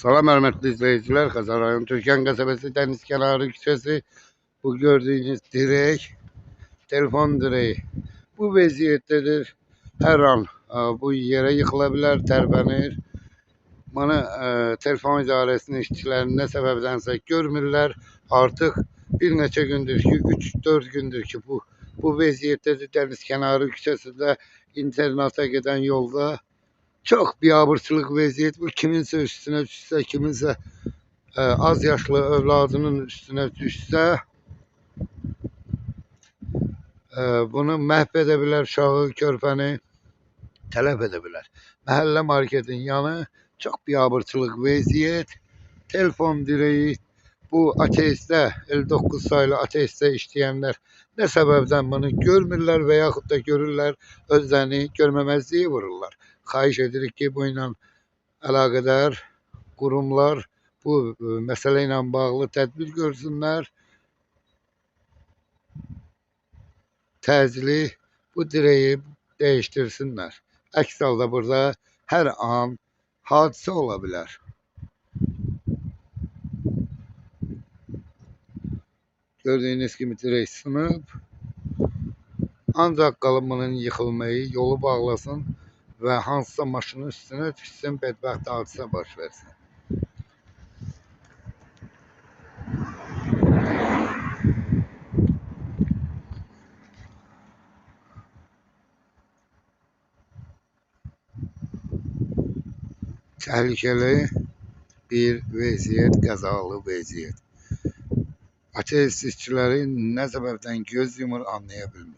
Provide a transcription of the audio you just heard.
Salam hörmətli izleyiciler. Xəzər rayon Türkan qəsəbəsi dəniz kənarı küçəsi. Bu gördüyünüz direk, telefon direği. Bu vəziyyətdədir. Hər an bu yerə yıxıla bilər, tərpənir. Bana telefon idarəsinin işçiləri nə səbəbdənsə görmürlər. Artıq bir neçə gündür ki, 3-4 gündür ki, bu vəziyyətdədir. Dəniz kənarı küçəsində internata gedən yolda. Çok biabırçılık vəziyyət. Bu kiminsə üstünə düşsə, kiminsə az yaşlı övladının üstünə düşsə, bunu məhv edə bilər, uşağı, körpəni tələf edə bilər. Məhəllə marketin yanı çox biabırçılıq vəziyyət. Telefon direği, bu ateistdə 59 saylı ateistdə işləyənlər nə səbəbdən bunu görmürlər və yaxud da görürlər, özlərini görməməzliyə vururlar. Xahiş edirik ki, bu ilə əlaqədar qurumlar bu məsələ ilə bağlı tədbir görsünlər. Təcili bu direği değiştirsinlər. Əks halda burada hər an hadisə ola bilər. Gördüyünüz kimi direk sınıb. Ancaq qalınmanın yıxılmayı yolu bağlasın və hansısa maşının üstünə düşsün, bədbəxt hadisə baş versin. Təhlükəli bir vəziyyət, qəzalı vəziyyət. Ateist işçiləri nə səbəbdən göz yumur anlaya bilmirəm.